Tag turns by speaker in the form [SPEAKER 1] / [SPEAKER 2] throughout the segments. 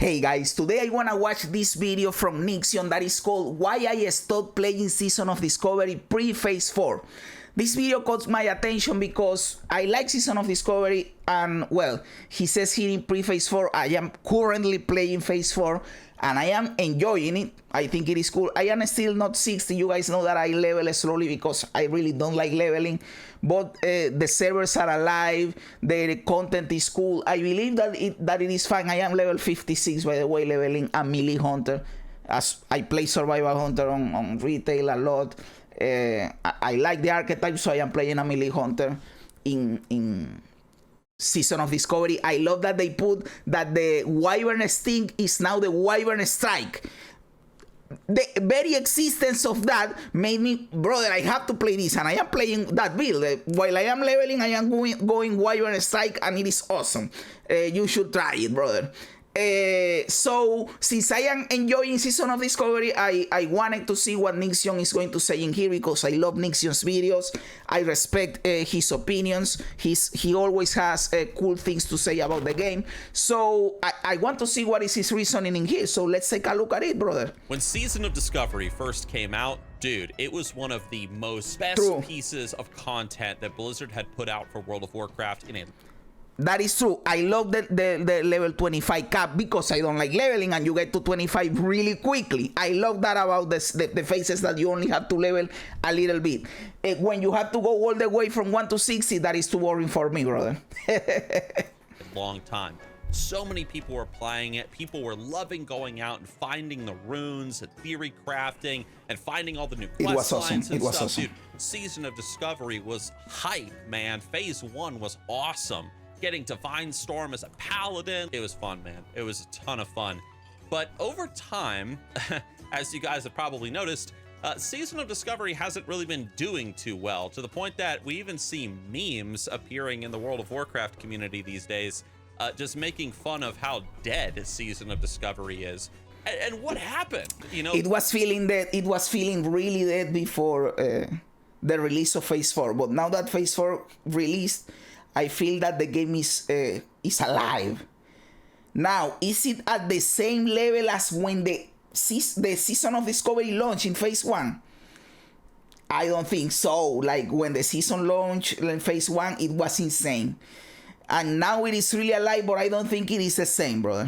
[SPEAKER 1] Hey guys, today I wanna watch this video from Nixion that is called Why I Stopped Playing Season of Discovery Pre-Phase 4. This video caught my attention because I like Season of Discovery and, well, he says here in Pre-Phase 4, I am currently playing Phase 4 and I am enjoying it. I think it is cool. I am still not 60. You guys know that I level slowly because I really don't like leveling. But the servers are alive. The content is cool. I believe that it is fine. I am level 56, by the way, leveling a melee hunter. As I play survival hunter on retail a lot. I like the archetype, so I am playing a melee hunter in Season of Discovery. I love that they put that the Wyvern Sting is now the Wyvern Strike. The very existence of that made me, brother, I have to play this, and I am playing that build. While I am leveling, I am going Wyvern Strike, and it is awesome. You should try it, brother. So since I am enjoying Season of Discovery, I wanted to see what Nixion is going to say in here because I love Nixion's videos. I respect his opinions. He always has cool things to say about the game. So I want to see what is his reasoning in here. So let's take a look at it, brother.
[SPEAKER 2] When Season of Discovery first came out, dude, it was one of the most best pieces of content that Blizzard had put out for World of Warcraft in a...
[SPEAKER 1] That is true. I love the level 25 cap because I don't like leveling and you get to 25 really quickly. I love that about the phases that you only have to level a little bit. When you have to go all the way from 1 to 60, that is too boring for me, brother.
[SPEAKER 2] A long time. So many people were playing it. People were loving going out and finding the runes and theory crafting and finding all the new quest lines and stuff. Dude, Season of Discovery was hype, man. Phase 1 was awesome. Getting Divine Storm as a paladin, it was fun, man. It was a ton of fun. But over time, as you guys have probably noticed, Season of Discovery hasn't really been doing too well, to the point that we even see memes appearing in the World of Warcraft community these days, just making fun of how dead Season of Discovery is. And what happened? You know,
[SPEAKER 1] it was feeling dead. It was feeling really dead before the release of Phase 4. But now that Phase 4 released, I feel that the game is alive. Now, is it at the same level as when the Season of Discovery launched in Phase 1? I don't think so. Like, when the season launched in Phase 1, it was insane. And now it is really alive, but I don't think it is the same, brother.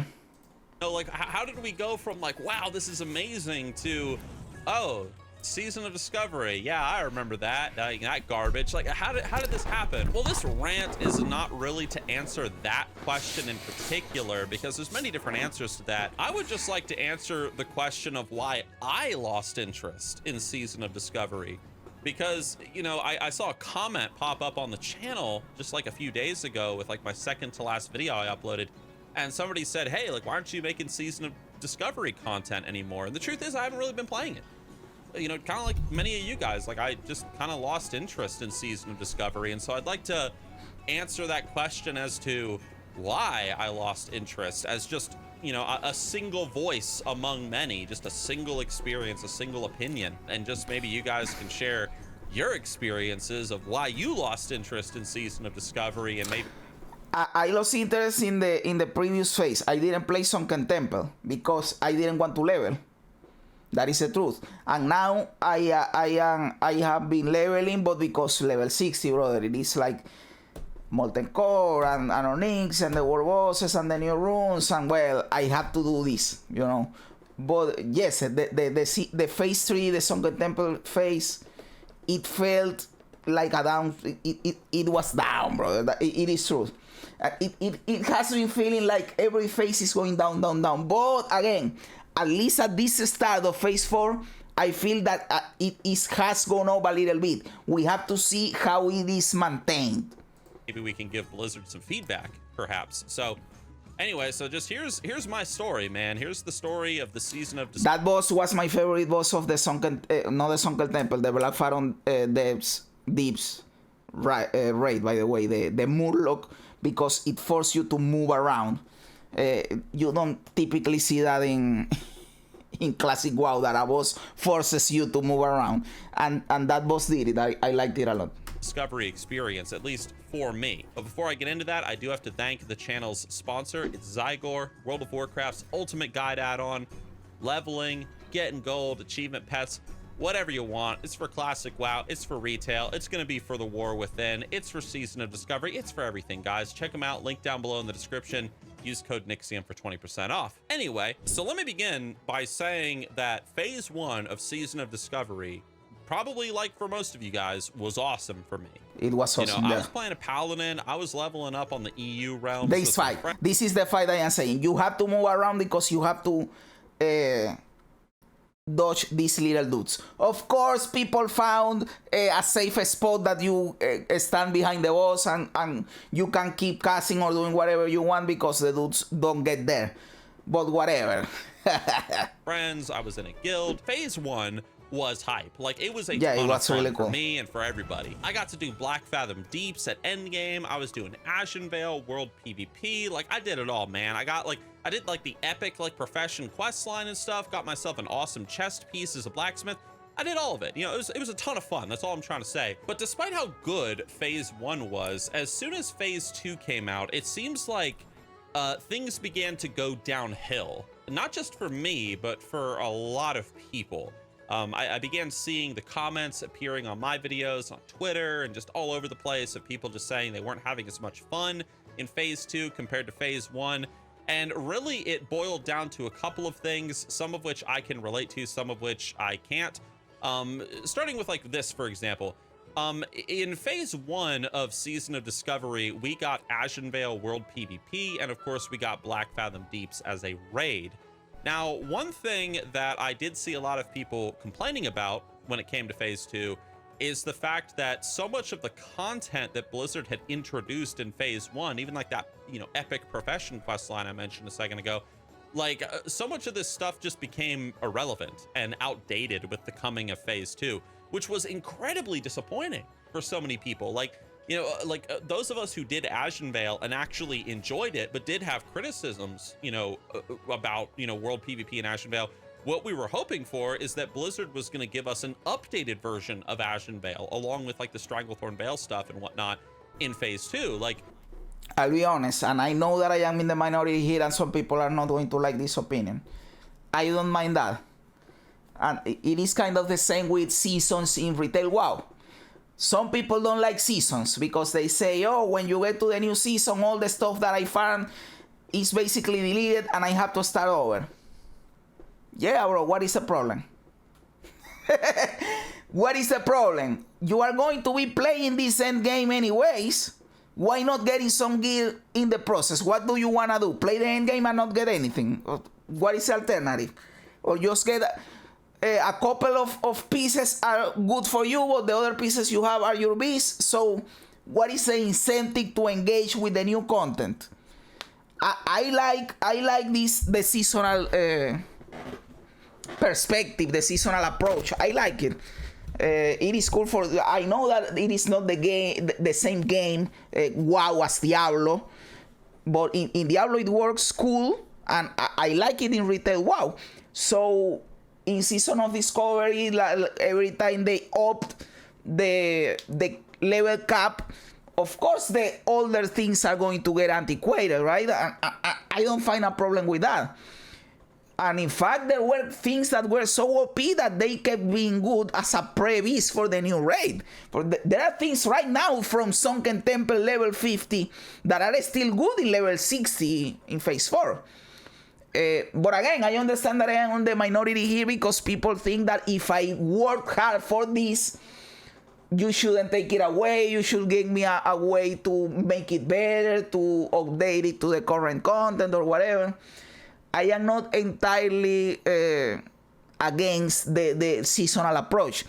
[SPEAKER 2] You know, like, how did we go from, like, wow, this is amazing, to, oh, Season of Discovery, yeah, I remember that. That garbage. Like, how did this happen? Well, this rant is not really to answer that question in particular, because there's many different answers to that. I would just like to answer the question of why I lost interest in Season of Discovery. Because, you know, I saw a comment pop up on the channel just like a few days ago with like my second to last video I uploaded, and somebody said, hey, like, why aren't you making Season of Discovery content anymore? And the truth is, I haven't really been playing it. You know, kind of like many of you guys, like, I just kind of lost interest in Season of Discovery. And so I'd like to answer that question as to why I lost interest, as just, you know, a single voice among many, just a single experience, a single opinion. And just maybe you guys can share your experiences of why you lost interest in Season of Discovery. And maybe
[SPEAKER 1] I lost interest in the previous phase. I didn't play Sunken Temple because I didn't want to level. That is the truth. And now I have been leveling, but because level 60, brother, it is like Molten Core and Onyx and the world bosses and the new runes, and, well, I have to do this, you know. But yes, the phase 3, the Sunken Temple phase, it felt like a down. It was down, brother. It is true. It has been feeling like every phase is going down, down, down. But again, at least at this start of Phase 4, I feel that it has gone up a little bit. We have to see how it is maintained.
[SPEAKER 2] Maybe we can give Blizzard some feedback, perhaps. So, anyway, so just here's my story, man. Here's the story of the Season of Discovery.
[SPEAKER 1] That boss was my favorite boss of the Sunken, not the Sunken Temple, the Black Pharaoh Deeps raid, by the way, the Murloc, because it forced you to move around. You don't typically see that in classic WoW, that a boss forces you to move around, and that boss did it. I liked it a lot.
[SPEAKER 2] Discovery experience, at least for me. But before I get into that, I do have to thank the channel's sponsor. It's Zygor, World of Warcraft's ultimate guide add-on. Leveling, getting gold, achievement pets, whatever you want. It's for classic WoW, it's for retail, it's going to be for the War Within, it's for Season of Discovery, it's for everything, guys. Check them out, link down below in the description. Use code NIXIUM for 20% off. Anyway, so let me begin by saying that Phase 1 of Season of Discovery, probably like for most of you guys, was awesome for me.
[SPEAKER 1] It was awesome.
[SPEAKER 2] I was playing a paladin, I was leveling up on the EU realm.
[SPEAKER 1] This fight, this is the fight I am saying. You have to move around because you have to dodge these little dudes. Of course, people found a safe spot that you stand behind the boss and you can keep casting or doing whatever you want because the dudes don't get there. But whatever.
[SPEAKER 2] Friends, I was in a guild. Phase 1 was hype. Like, it was a
[SPEAKER 1] ton
[SPEAKER 2] of fun
[SPEAKER 1] really cool
[SPEAKER 2] for me and for everybody. I got to do Black Fathom Deeps at endgame. I was doing Ashenvale, World PvP. Like, I did it all, man. I did like the epic like profession quest line and stuff. Got myself an awesome chest piece as a blacksmith. I did all of it. You know, it was a ton of fun. That's all I'm trying to say. But despite how good Phase 1 was, as soon as Phase 2 came out, it seems like things began to go downhill. Not just for me, but for a lot of people. I began seeing the comments appearing on my videos on Twitter and just all over the place of people just saying they weren't having as much fun in Phase 2 compared to Phase 1. And really, it boiled down to a couple of things, some of which I can relate to, some of which I can't. Starting with like this, for example. In Phase 1 of Season of Discovery, we got Ashenvale World PvP, and of course we got Black Fathom Deeps as a raid. Now, one thing that I did see a lot of people complaining about when it came to Phase 2 is the fact that so much of the content that Blizzard had introduced in Phase 1, even like that, you know, epic profession quest line I mentioned a second ago, like so much of this stuff just became irrelevant and outdated with the coming of Phase 2, which was incredibly disappointing for so many people. Like, you know, like those of us who did Ashenvale and actually enjoyed it, but did have criticisms, you know, about, you know, World PvP and Ashenvale, what we were hoping for is that Blizzard was going to give us an updated version of Ashenvale, along with like the Stranglethorn Vale stuff and whatnot in Phase 2. Like,
[SPEAKER 1] I'll be honest, and I know that I am in the minority here and some people are not going to like this opinion. I don't mind that. And it is kind of the same with seasons in retail WoW. Some people don't like seasons because they say, oh, when you get to the new season, all the stuff that I farmed is basically deleted and I have to start over. Yeah, bro, what is the problem? What is the problem? You are going to be playing this end game anyways. Why not getting some gear in the process? What do you want to do? Play the end game and not get anything? What is the alternative? Or just get a couple of pieces are good for you, but the other pieces you have are your beast. So what is the incentive to engage with the new content? I like the seasonal perspective, the seasonal approach. I like it. It is cool for. I know that it is not the same game, WoW as Diablo, but in Diablo it works cool, and I like it in retail WoW. So in Season of Discovery, every time they upped the level cap, of course the older things are going to get antiquated, right? I don't find a problem with that. And in fact, there were things that were so OP that they kept being good as a previs for the new raid. There are things right now from Sunken Temple level 50 that are still good in level 60 in Phase 4. But again, I understand that I am on the minority here because people think that if I work hard for this, you shouldn't take it away. You should give me a way to make it better, to update it to the current content or whatever. I am not entirely against the seasonal approach.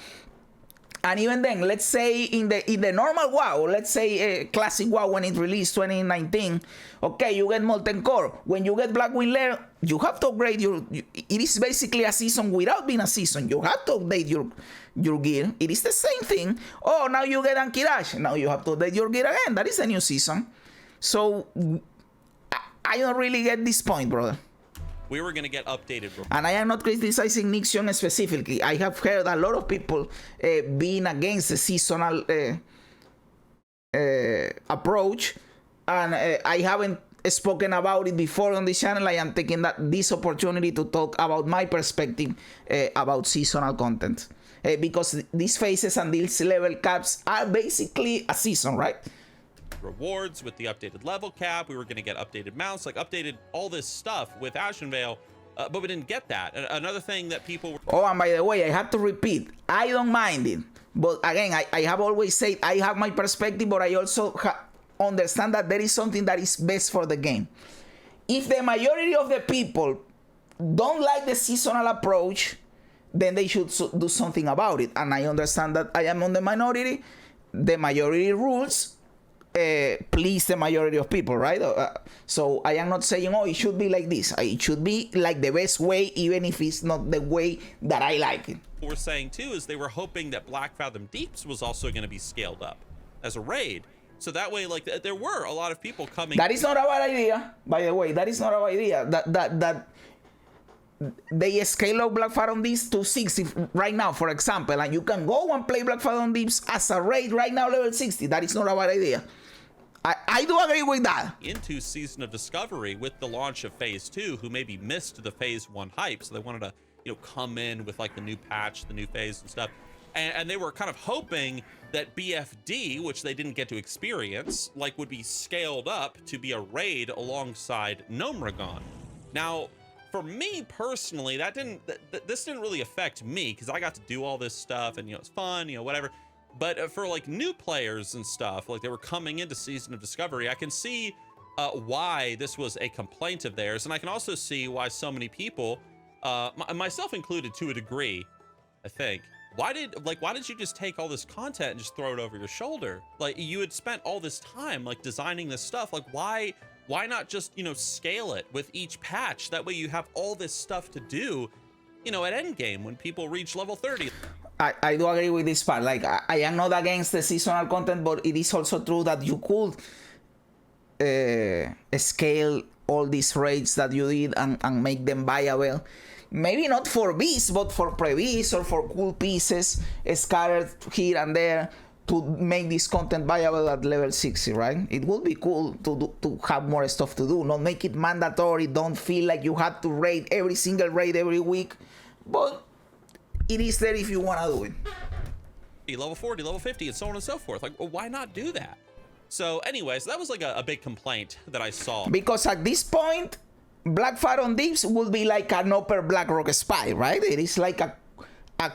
[SPEAKER 1] And even then, let's say in the normal WoW, let's say classic WoW when it released 2019, okay, you get Molten Core. When you get Blackwing Lair, you have to upgrade it is basically a season without being a season. You have to update your gear. It is the same thing. Oh, now you get Ankirash. Now you have to update your gear again. That is a new season. So I don't really get this point, brother.
[SPEAKER 2] We were going to get updated.
[SPEAKER 1] And I am not criticizing Nixion specifically. I have heard a lot of people being against the seasonal approach, and I haven't spoken about it before on this channel. I am taking this opportunity to talk about my perspective about seasonal content, because these phases and these level caps are basically a season, right?
[SPEAKER 2] Rewards with the updated level cap, we were going to get updated mounts, like updated all this stuff with Ashenvale, but we didn't get that. Another thing that people were...
[SPEAKER 1] Oh, and by the way, I have to repeat, I don't mind it, but again, I have always said I have my perspective, but I also understand that there is something that is best for the game. If the majority of the people don't like the seasonal approach, then they should do something about it. And I understand that I am on the minority. The majority rules please the majority of people, right? So I am not saying, oh, it should be like this. It should be like the best way, even if it's not the way that I like it.
[SPEAKER 2] What we're saying too is they were hoping that Black Fathom Deeps was also going to be scaled up as a raid. So that way, like, there were a lot of people coming.
[SPEAKER 1] That is not a bad idea, by the way. That is not a bad idea. That they scale up Black Fathom Deeps to 60 right now, for example, and you can go and play Black Fathom Deeps as a raid right now, level 60. That is not a bad idea. I do agree with that.
[SPEAKER 2] Into Season of Discovery with the launch of Phase 2, who maybe missed the Phase 1 hype, so they wanted to, you know, come in with like the new patch, the new phase and stuff. And they were kind of hoping that BFD, which they didn't get to experience, like would be scaled up to be a raid alongside Gnomragon. Now, for me personally, this didn't really affect me because I got to do all this stuff and, you know, it's fun, you know, whatever. But for like new players and stuff, like they were coming into Season of Discovery, I can see why this was a complaint of theirs. And I can also see why so many people, myself included to a degree, I think, why did you just take all this content and just throw it over your shoulder? Like, you had spent all this time like designing this stuff. Like, why not just, you know, scale it with each patch? That way you have all this stuff to do, you know, at endgame when people reach level 30.
[SPEAKER 1] I do agree with this part. Like, I am not against the seasonal content, but it is also true that you could scale all these raids that you did and make them viable. Maybe not for beasts, but for pre-beasts or for cool pieces scattered here and there to make this content viable at level 60, right? It would be cool to have more stuff to do. Not make it mandatory. Don't feel like you have to raid every single raid every week. But it is there if you want to do it.
[SPEAKER 2] Level 40, level 50, and so on and so forth. Like, well, why not do that? So anyways, that was like a big complaint that I saw.
[SPEAKER 1] Because at this point, Black Fathom Deeps will be like an upper Blackrock Spy, right? It is like a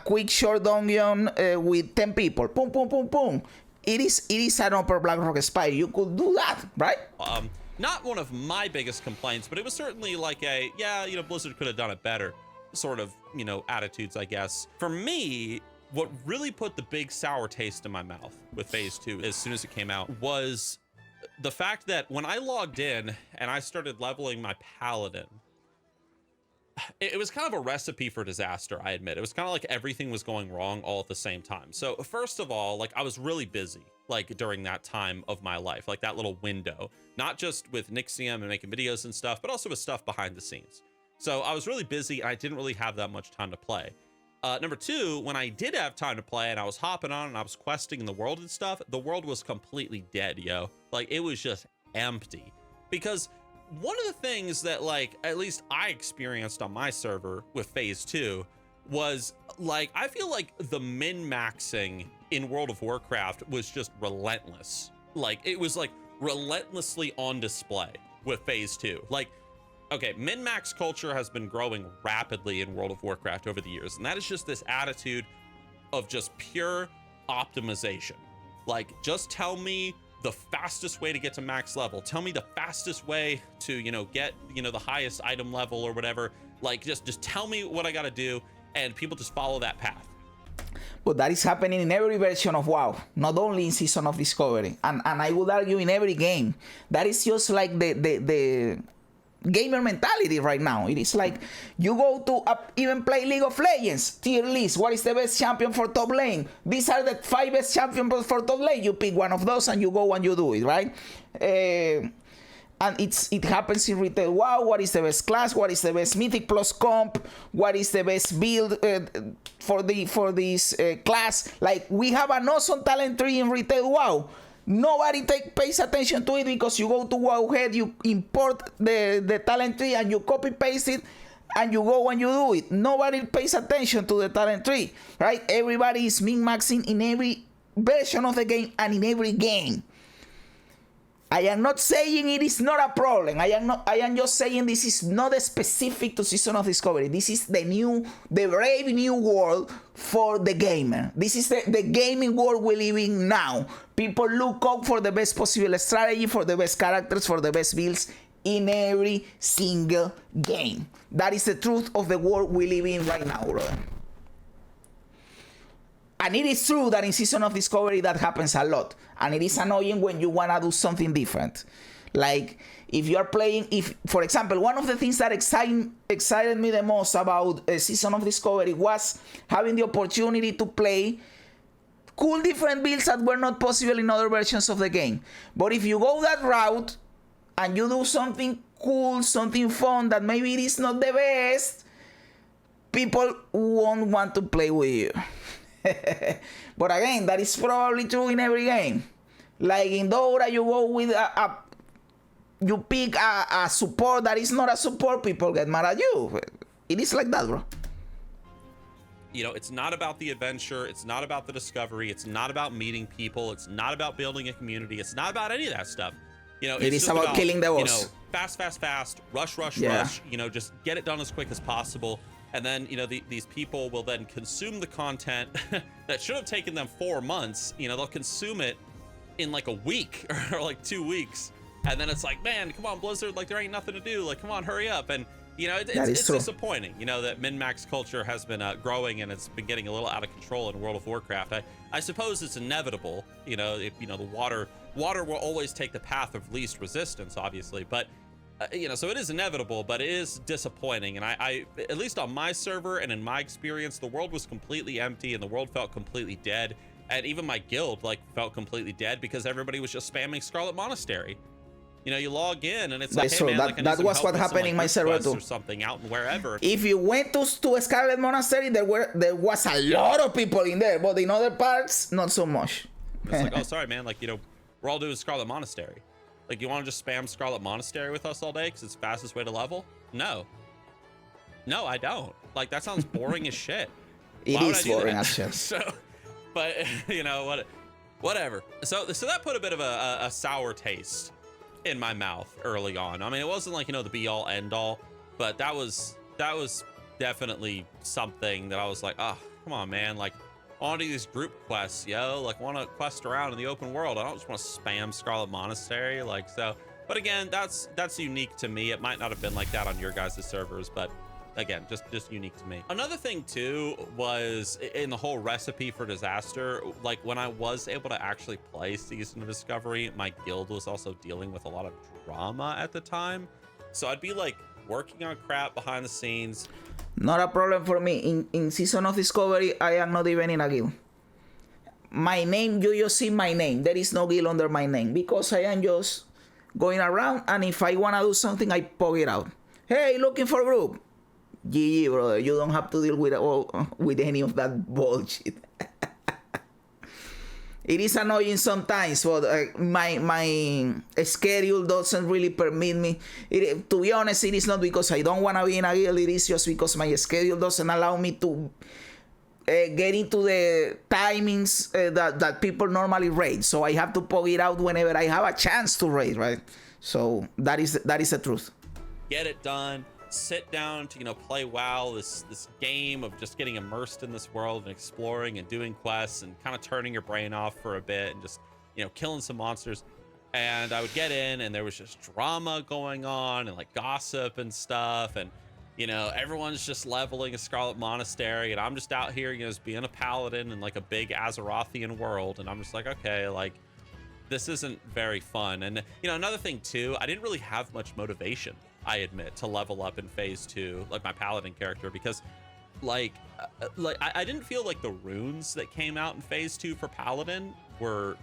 [SPEAKER 1] quick short dungeon with 10 people. Boom, boom, boom, boom. It is an upper Blackrock Spy. You could do that, right?
[SPEAKER 2] Not one of my biggest complaints, but it was certainly like a, yeah, you know, Blizzard could have done it better sort of, you know, attitudes, I guess. For me, what really put the big sour taste in my mouth with Phase 2 as soon as it came out was the fact that when I logged in and I started leveling my Paladin, it was kind of a recipe for disaster, I admit. It was kind of like everything was going wrong all at the same time. So first of all, like, I was really busy, like, during that time of my life, like that little window, not just with Nixium and making videos and stuff, but also with stuff behind the scenes. So I was really busy and I didn't really have that much time to play. Number two, when I did have time to play and I was hopping on and I was questing in the world and stuff, the world was completely dead, yo. Like, it was just empty. Because one of the things that, like, at least I experienced on my server with Phase 2 was, like, I feel like the min-maxing in World of Warcraft was just relentless. Like, it was, like, relentlessly on display with Phase 2. Like, okay, min-max culture has been growing rapidly in World of Warcraft over the years, and that is just this attitude of just pure optimization. Like, just tell me the fastest way to get to max level. Tell me the fastest way to, you know, get, you know, the highest item level or whatever. Like, just tell me what I gotta do, and people just follow that path.
[SPEAKER 1] But that is happening in every version of WoW, not only in Season of Discovery, and I would argue in every game. That is just like the gamer mentality right now. It is like you go to even play League of Legends tier list. What is the best champion for top lane? These are the 5 best champions for top lane. You pick one of those and you go and you do it, right? And it happens in retail WoW. What is the best class? What is the best mythic plus comp? What is the best build for this class? Like, we have an awesome talent tree in retail WoW Nobody pays attention to it because you go to go ahead, you import the talent tree and you copy paste it and you go and you do it. Nobody pays attention to the talent tree, right? Everybody is min-maxing in every version of the game and in every game. I am not saying it is not a problem. I am just saying this is not specific to Season of Discovery. This is the brave new world for the gamer. This is the gaming world we live in now. People look out for the best possible strategy, for the best characters, for the best builds in every single game. That is the truth of the world we live in right now, brother. And it is true that in Season of Discovery that happens a lot. And it is annoying when you want to do something different. Like, if you are playing, for example, one of the things that excited me the most about Season of Discovery was having the opportunity to play cool different builds that were not possible in other versions of the game. But if you go that route and you do something cool, something fun that maybe it is not the best, people won't want to play with you. But again, that is probably true in every game. Like in Dora, you go with you pick a support that is not a support, people get mad at you. It is like that, bro.
[SPEAKER 2] You know, it's not about the adventure. It's not about the discovery. It's not about meeting people. It's not about building a community. It's not about any of that stuff. You know,
[SPEAKER 1] it is about killing the boss.
[SPEAKER 2] You know, fast, rush. You know, just get it done as quick as possible. And then, you know, these people will then consume the content that should have taken them 4 months. You know, they'll consume it in like a week or like 2 weeks. And then it's like, man, come on, Blizzard, like there ain't nothing to do. Like, come on, hurry up. And, you know, it's disappointing, you know, that min-max culture has been growing and it's been getting a little out of control in World of Warcraft. I suppose it's inevitable, you know, the water will always take the path of least resistance, obviously. But you know, so it is inevitable, but it is disappointing. And I, at least on my server and in my experience, the world was completely empty and the world felt completely dead. And even my guild like felt completely dead because everybody was just spamming Scarlet Monastery. You know, you log in and it's like, hey, man, that was what happened in my server too. Or something out and wherever.
[SPEAKER 1] If you went to Scarlet Monastery, there was a lot of people in there, but in other parts, not so much.
[SPEAKER 2] It's like, oh, sorry, man. Like, you know, we're all doing Scarlet Monastery. Like, you want to just spam Scarlet Monastery with us all day because it's the fastest way to level? No, I don't. Like, that sounds boring as shit.
[SPEAKER 1] It is boring as shit.
[SPEAKER 2] So, but you know whatever. So that put a bit of a sour taste in my mouth early on. I mean, it wasn't like, you know, the be all end all, but that was definitely something that I was like, oh, come on, man. Like, I want to do these group quests, yo. Like, I want to quest around in the open world. I don't just want to spam Scarlet Monastery. Like, so, but again, that's unique to me. It might not have been like that on your guys' servers, but again, just unique to me. Another thing too was in the whole recipe for disaster, like when I was able to actually play Season of Discovery, my guild was also dealing with a lot of drama at the time. So I'd be like working on crap behind the scenes.
[SPEAKER 1] Not a problem for me. In Season of Discovery, I am not even in a guild. My name, you just see my name. There is no guild under my name because I am just going around, and if I want to do something, I poke it out. Hey, looking for a group. GG, brother. You don't have to deal with any of that bullshit. It is annoying sometimes, but my schedule doesn't really permit me. To be honest, it is not because I don't want to be in a guild. It is just because my schedule doesn't allow me to get into the timings that people normally raid. So I have to poke it out whenever I have a chance to raid, right? So that is the truth.
[SPEAKER 2] Get it done. Sit down to, you know, play WoW, this game of just getting immersed in this world and exploring and doing quests and kind of turning your brain off for a bit and just, you know, killing some monsters. And I would get in and there was just drama going on and like gossip and stuff, and you know, everyone's just leveling a Scarlet Monastery and I'm just out here, you know, just being a paladin in like a big Azerothian world, and I'm just like, okay, like this isn't very fun. And you know, another thing too, I didn't really have much motivation, I admit, to level up in phase 2, like my paladin character, because like I didn't feel like the runes that came out in phase 2 for paladin were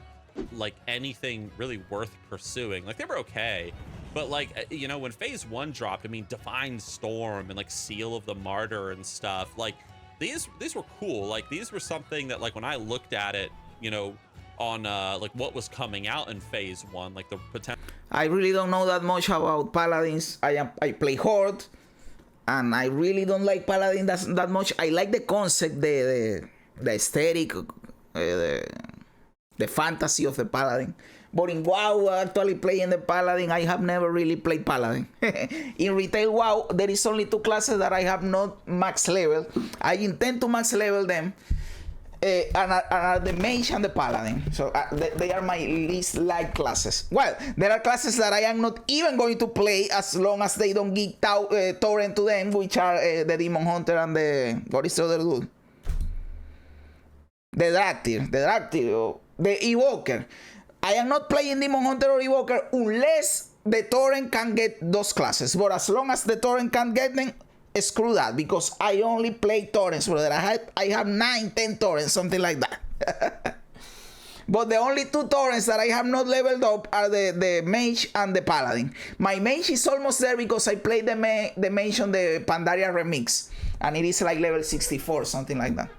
[SPEAKER 2] like anything really worth pursuing. Like they were okay, but like, you know, when phase 1 dropped, I mean, Divine Storm and like Seal of the Martyr and stuff, like these were cool. Like these were something that, like, when I looked at it, you know, on like what was coming out in phase 1, like the potential.
[SPEAKER 1] I really don't know that much about paladins. I play horde, and I really don't like paladin that much. I like the concept, the aesthetic, the fantasy of the paladin. But in WoW, actually playing the paladin, I have never really played paladin. In retail WoW, there is only 2 classes that I have not max level. I intend to max level them. And are the mage and the paladin. So they are my least liked classes. Well, there are classes that I am not even going to play as long as they don't give torrent to them, which are the demon hunter and the, what is the other dude? The Draktyr, the evoker. I am not playing demon hunter or evoker unless the torrent can get those classes. But as long as the torrent can't get them, screw that, because I only play torrents, brother. I have 9-10 torrents, something like that. But the only 2 torrents that I have not leveled up are the mage and the paladin. My mage is almost there because I played the mage on the Pandaria remix, and it is like level 64, something like that.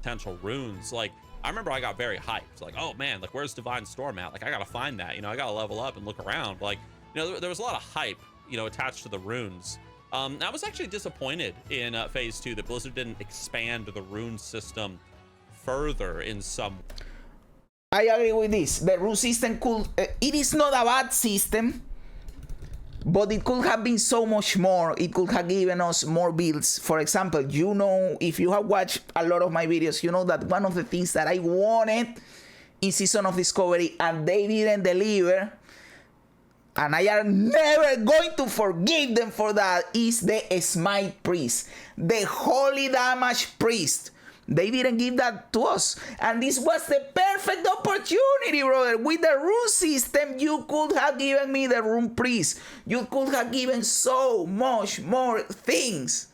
[SPEAKER 2] Potential runes, like I remember I got very hyped, like, oh man, like where's Divine Storm at? Like I gotta find that, you know, I gotta level up and look around. Like, you know, there was a lot of hype, you know, attached to the runes. I was actually disappointed in phase 2 that Blizzard didn't expand the rune system further in some.
[SPEAKER 1] I agree with this. The rune system could, it is not a bad system, but it could have been so much more. It could have given us more builds. For example, you know, if you have watched a lot of my videos, you know that one of the things that I wanted in Season of Discovery and they didn't deliver, and I am never going to forgive them for that, is the Smite Priest, the Holy Damage Priest. They didn't give that to us, and this was the perfect opportunity, brother. With the rune system, you could have given me the Rune Priest. You could have given so much more things.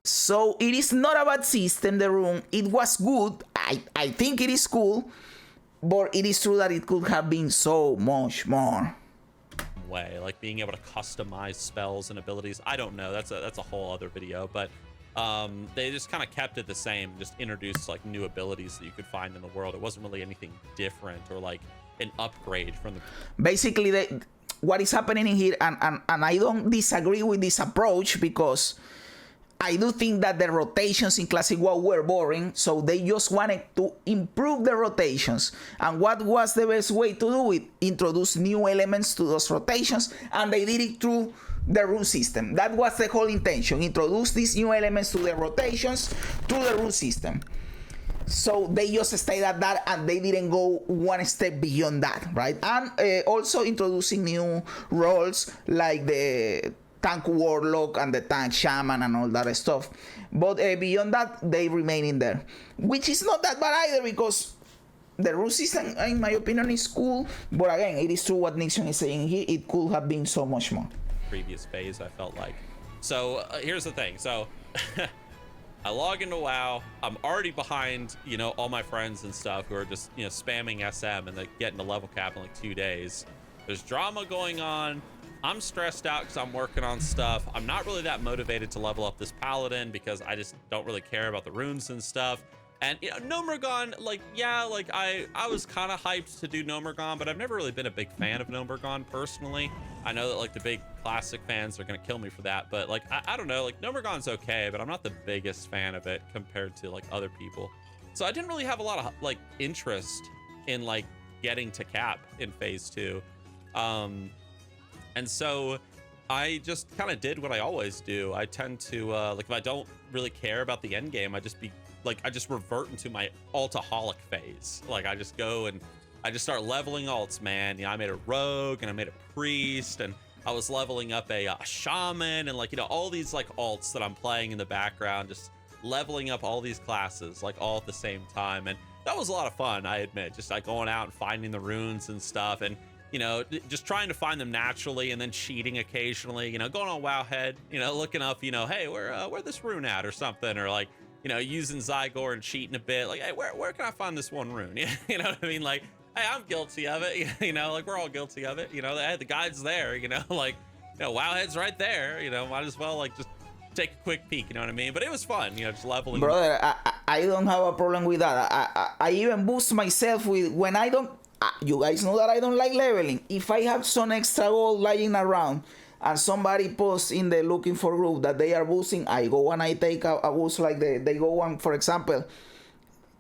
[SPEAKER 1] So it is not a bad system, the rune. It was good. I think it is cool. But it is true that it could have been so much more.
[SPEAKER 2] Way, like being able to customize spells and abilities. I don't know. That's a whole other video. But they just kind of kept it the same. Just introduced like new abilities that you could find in the world. It wasn't really anything different or like an upgrade from the.
[SPEAKER 1] Basically, what is happening in here, and I don't disagree with this approach, because I do think that the rotations in Classic WoW were boring, so they just wanted to improve the rotations. And what was the best way to do it? Introduce new elements to those rotations, and they did it through the rune system. That was the whole intention. Introduce these new elements to the rotations through the rune system. So they just stayed at that, and they didn't go one step beyond that, right? And also introducing new roles like the tank warlock and the tank shaman and all that stuff. But beyond that, they remain in there, which is not that bad either, because the rune system, in my opinion, is cool. But again, it is true what Nixon is saying here. It could have been so much more.
[SPEAKER 2] Previous phase, I felt like. So here's the thing. So I log into WoW. I'm already behind, you know, all my friends and stuff who are just, you know, spamming SM and they getting to level cap in like 2 days. There's drama going on. I'm stressed out because I'm working on stuff. I'm not really that motivated to level up this paladin because I just don't really care about the runes and stuff. And, you know, Nomergon, like, yeah, like I was kind of hyped to do Nomergon, but I've never really been a big fan of Nomergon personally. I know that like the big classic fans are going to kill me for that, but like, I don't know, like Nomergon's okay, but I'm not the biggest fan of it compared to like other people. So I didn't really have a lot of like interest in like getting to cap in phase 2. And so I just kind of did what I always do. I tend to, like, if I don't really care about the end game, I just revert into my altaholic phase. Like, I just go and I just start leveling alts, man. You know, I made a rogue and I made a priest and I was leveling up a shaman and like, you know, all these like alts that I'm playing in the background, just leveling up all these classes, like all at the same time. And that was a lot of fun, I admit, just like going out and finding the runes and stuff. And you know, just trying to find them naturally and then cheating occasionally, you know, going on Wowhead, you know, looking up, you know, hey, where this rune at or something, or like, you know, using Zygor and cheating a bit, like, hey, where can I find this one rune? You know what I mean? Like, hey, I'm guilty of it, you know, like we're all guilty of it, you know, hey, the guide's there, you know, like, you know, Wowhead's right there, you know, might as well like just take a quick peek, you know what I mean? But it was fun, you know, just leveling.
[SPEAKER 1] Brother, I don't have a problem with that. I even boost myself with when I don't. You guys know that I don't like leveling. If I have some extra gold lying around and somebody posts in the looking for group that they are boosting, I go and I take a boost like they go on. For example,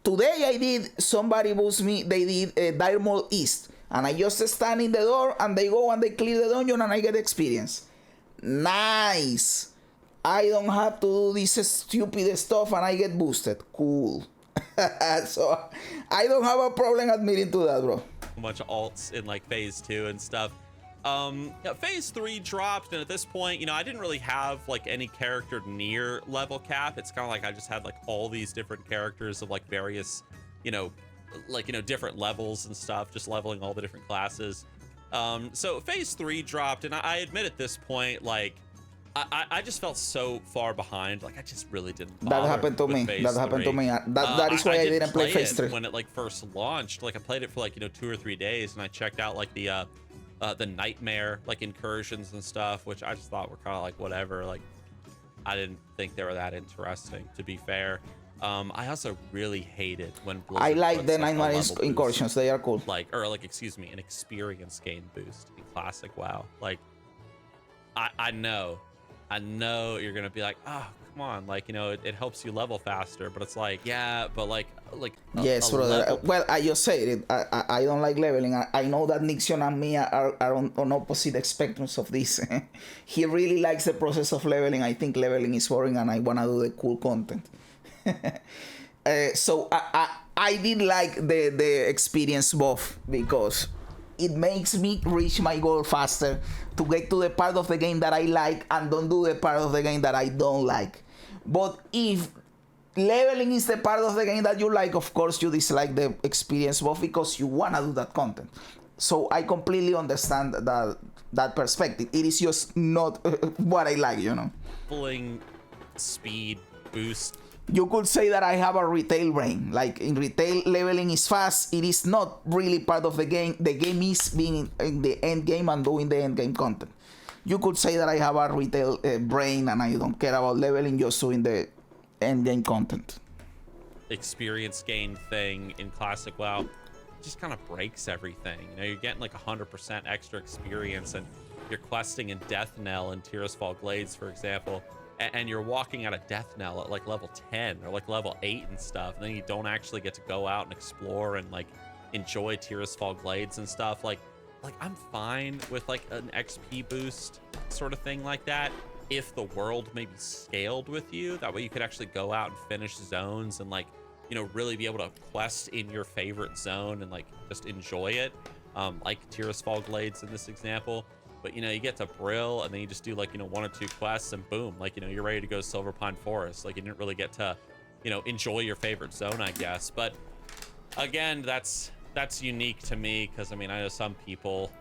[SPEAKER 1] today I did somebody boost me. They did Diamond East, and I just stand in the door and they go and they clear the dungeon and I get experience. Nice. I don't have to do this stupid stuff and I get boosted. Cool. So I don't have a problem admitting to that, bro.
[SPEAKER 2] A bunch of alts in like phase 2 and stuff. Yeah, phase 3 dropped, and at this point, you know, I didn't really have like any character near level cap. It's kind of like I just had like all these different characters of like various, you know, like, you know, different levels and stuff, just leveling all the different classes. So phase 3 dropped, and I admit at this point, like, I just felt so far behind. Like, I just really didn't bother.
[SPEAKER 1] That happened to me. That happened to me. That is why I didn't play phase 3
[SPEAKER 2] when it like first launched. Like, I played it for like, you know, 2 or 3 days, and I checked out like the nightmare like incursions and stuff, which I just thought were kind of like whatever. Like, I didn't think they were that interesting, to be fair. I also really hated when Blizzard
[SPEAKER 1] I like the
[SPEAKER 2] like,
[SPEAKER 1] nightmare incursions. They are cool.
[SPEAKER 2] Like, or like, excuse me, an experience gain boost in classic WoW. Like, I know you're gonna be like, oh, come on, like, you know, it helps you level faster, but it's like, yeah, but like
[SPEAKER 1] yes, brother. Well, I just said it. I don't like leveling. I know that Nixion and me are on opposite spectrums of this. He really likes the process of leveling. I think leveling is boring, and I wanna do the cool content. So I did like the experience buff because it makes me reach my goal faster, to get to the part of the game that I like and don't do the part of the game that I don't like. But if leveling is the part of the game that you like, of course you dislike the experience buff because you wanna do that content. So I completely understand that perspective. It is just not what I like, you know.
[SPEAKER 2] Pulling speed boost.
[SPEAKER 1] You could say that I have a retail brain. Like, in retail, leveling is fast. It is not really part of the game. The game is being in the end game and doing the end game content. You could say that I have a retail brain and I don't care about leveling, just doing the end game content.
[SPEAKER 2] Experience gain thing in classic WoW just kind of breaks everything. You know, you're getting like 100% extra experience, and you're questing in Death Knell and Tirisfal Glades, for example. And you're walking out of Death Knell at like level 10 or like level 8 and stuff, and then you don't actually get to go out and explore and like enjoy Tirisfal Glades and stuff. Like I'm fine with like an XP boost sort of thing like that if the world maybe scaled with you. That way you could actually go out and finish zones and, like, you know, really be able to quest in your favorite zone and like just enjoy it, like Tirisfal Glades in this example. But, you know, you get to Brill, and then you just do, like, you know, 1 or 2 quests, and boom, like, you know, you're ready to go to Silver Pine Forest. Like, you didn't really get to, you know, enjoy your favorite zone, I guess. But again, that's unique to me, because I mean, I know some people,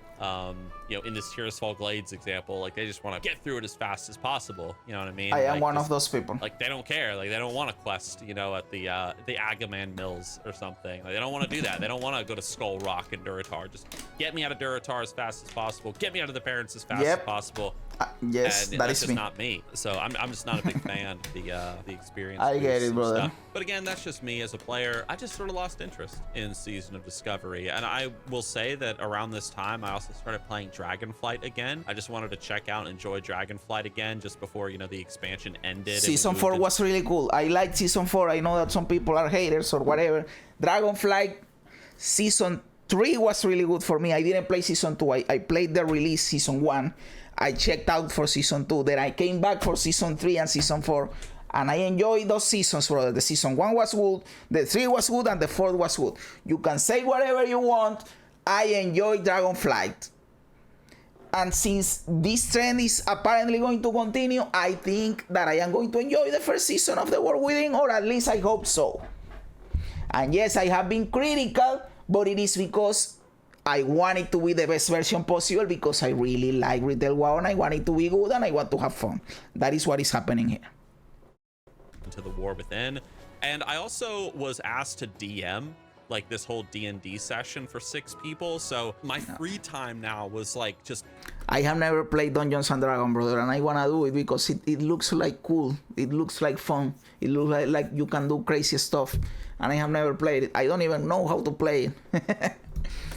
[SPEAKER 2] you know, in this Tirisfal Glades example, like, they just want to get through it as fast as possible. You know what I mean?
[SPEAKER 1] I am
[SPEAKER 2] like,
[SPEAKER 1] one of those people.
[SPEAKER 2] Like, they don't care. Like, they don't want to quest, you know, at the Agaman Mills or something. Like, they don't want to do that. They don't want to go to Skull Rock and Duratar. Just get me out of Duratar as fast as possible. Get me out of the Barrens as fast as possible.
[SPEAKER 1] Yes,
[SPEAKER 2] and
[SPEAKER 1] that
[SPEAKER 2] that's
[SPEAKER 1] is
[SPEAKER 2] just
[SPEAKER 1] me.
[SPEAKER 2] not me. So I'm just not a big fan of the experience.
[SPEAKER 1] I get it, brother.
[SPEAKER 2] Stuff. But again, that's just me as a player. I just sort of lost interest in Season of Discovery, and I will say that around this time, I also started playing Dragonflight again. I just wanted to check out and enjoy Dragonflight again, just before, you know, the expansion ended.
[SPEAKER 1] Season 4 was really cool. I liked Season 4. I know that some people are haters or whatever. Dragonflight Season 3 was really good for me. I didn't play Season 2. I played the release Season 1. I checked out for Season 2. Then I came back for Season 3 and Season 4. And I enjoyed those seasons, brother. The Season 1 was good, the 3 was good, and the 4th was good. You can say whatever you want. I enjoyed Dragonflight. And since this trend is apparently going to continue, I think that I am going to enjoy the first season of The World Within, or at least I hope so. And yes, I have been critical, but it is because I want it to be the best version possible, because I really like Retail WoW and I want it to be good and I want to have fun. That is what is happening here.
[SPEAKER 2] Into The War Within. And I also was asked to DM like this whole D&D session for 6 people. So my free time now was like just...
[SPEAKER 1] I have never played Dungeons and Dragons, brother, and I wanna do it because it looks like cool. It looks like fun. It looks like you can do crazy stuff, and I have never played it. I don't even know how to play it.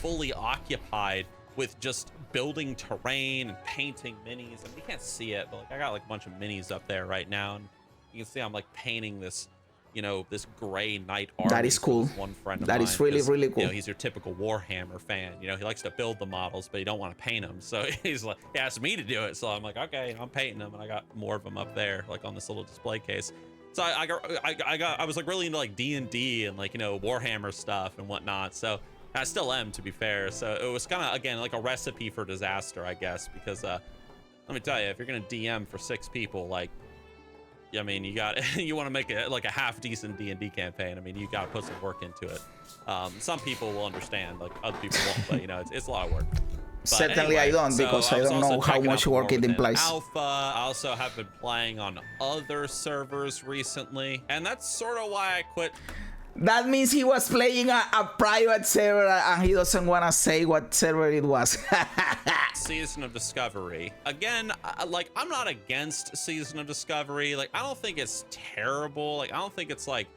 [SPEAKER 2] fully occupied with just building terrain and painting minis. I mean, you can't see it, but like I got like a bunch of minis up there right now, and you can see I'm like painting this, you know, this gray knight army.
[SPEAKER 1] That is cool.
[SPEAKER 2] One friend of
[SPEAKER 1] that
[SPEAKER 2] mine,
[SPEAKER 1] is really really cool.
[SPEAKER 2] You know, he's your typical Warhammer fan. You know, he likes to build the models, but he don't want to paint them. So he's like, he asked me to do it. So I'm like, okay, I'm painting them, and I got more of them up there, like on this little display case. So I was like really into like D&D and like, you know, Warhammer stuff and whatnot. So I still am, to be fair. So it was kind of, again, like a recipe for disaster, I guess, because let me tell you, if you're gonna DM for 6 people, like, I mean, you got you want to make it like a half decent D&D campaign. I mean, you got to put some work into it. Some people will understand, like other people won't, but you know, it's a lot of work. But
[SPEAKER 1] Certainly
[SPEAKER 2] anyway,
[SPEAKER 1] I don't, because
[SPEAKER 2] so
[SPEAKER 1] I don't know how much work it implies.
[SPEAKER 2] Alpha. I also have been playing on other servers recently, and that's sort of why I quit.
[SPEAKER 1] That means he was playing a private server and he doesn't want to say what server it was.
[SPEAKER 2] Season of Discovery. Again, like, I'm not against Season of Discovery. Like, I don't think it's terrible. Like, I don't think it's like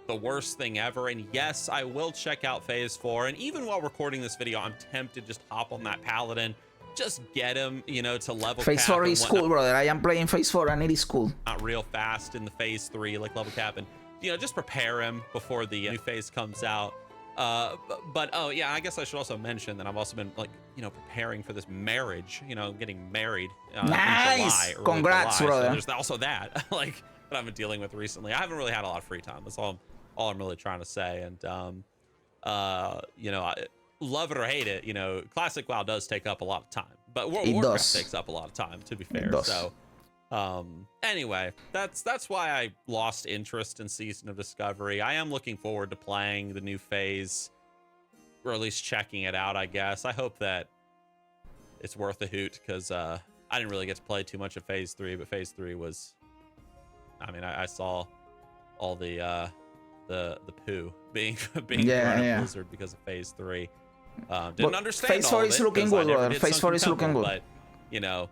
[SPEAKER 2] the worst thing ever. And yes, I will check out Phase 4. And even while recording this video, I'm tempted to just hop on that Paladin, just get him, you know, to level
[SPEAKER 1] Phase 4 is cool, brother. I am playing Phase 4 and it is cool.
[SPEAKER 2] Not real fast in the Phase 3, like level cap, and you know, just prepare him before the new phase comes out. But oh yeah, I guess I should also mention that I've also been like, you know, preparing for this marriage, you know, getting married in
[SPEAKER 1] nice.
[SPEAKER 2] July,
[SPEAKER 1] Congrats,
[SPEAKER 2] July.
[SPEAKER 1] brother.
[SPEAKER 2] So there's also that, like, that I've been dealing with recently. I haven't really had a lot of free time. That's all I'm really trying to say. And you know, love it or hate it, you know, classic WoW does take up a lot of time, but Warcraft takes up a lot of time, to be fair. So anyway, that's why I lost interest in Season of Discovery. I am looking forward to playing the new phase, or at least checking it out, I guess. I hope that it's worth a hoot, because I didn't really get to play too much of Phase 3, but Phase 3 was, I mean, I saw all the poo being thrown at Blizzard because of Phase 3. Didn't understand
[SPEAKER 1] Phase 4 is looking good, brother. Phase 4 is looking good.
[SPEAKER 2] But, you know,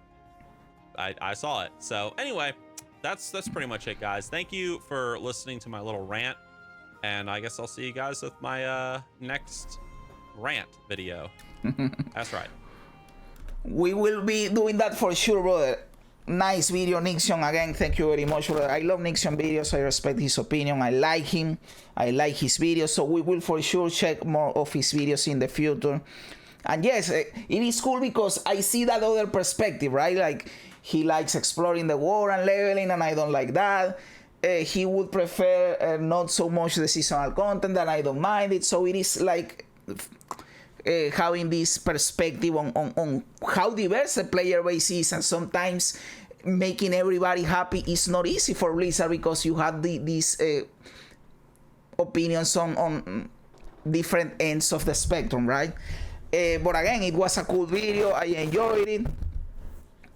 [SPEAKER 2] I saw it. So anyway, that's pretty much it, guys. Thank you for listening to my little rant, and I guess I'll see you guys with my next rant video. That's right.
[SPEAKER 1] We will be doing that for sure, brother. Nice video, Nixion. Again, thank you very much, brother. I love Nixion videos. I respect his opinion. I like him. I like his videos. So we will for sure check more of his videos in the future. And yes, it is cool because I see that other perspective, right? Like, he likes exploring the world and leveling, and I don't like that. He would prefer not so much the seasonal content, and I don't mind it. So it is like having this perspective on how diverse the player base is, and sometimes making everybody happy is not easy for Blizzard, because you have these opinions on different ends of the spectrum, right? But again, it was a cool video. I enjoyed it.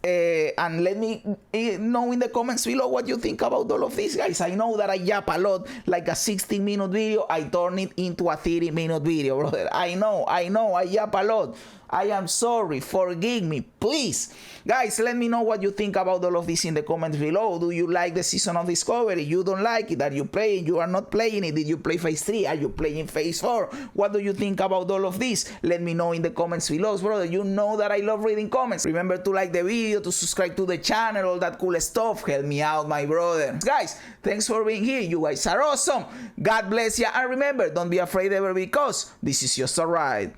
[SPEAKER 1] And let me know in the comments below what you think about all of this, guys. I know that I yap a lot, like a 16-minute video, I turn it into a 30-minute video, brother. I know, I yap a lot. I am sorry, forgive me, please. Guys, let me know what you think about all of this in the comments below. Do you like the Season of Discovery? You don't like it? Are you playing? You are not playing it? Did you play Phase 3? Are you playing Phase 4? What do you think about all of this? Let me know in the comments below, brother. You know that I love reading comments. Remember to like the video, to subscribe to the channel, all that cool stuff. Help me out, my brother. Guys, thanks for being here. You guys are awesome. God bless you. And remember, don't be afraid ever, because this is just a ride.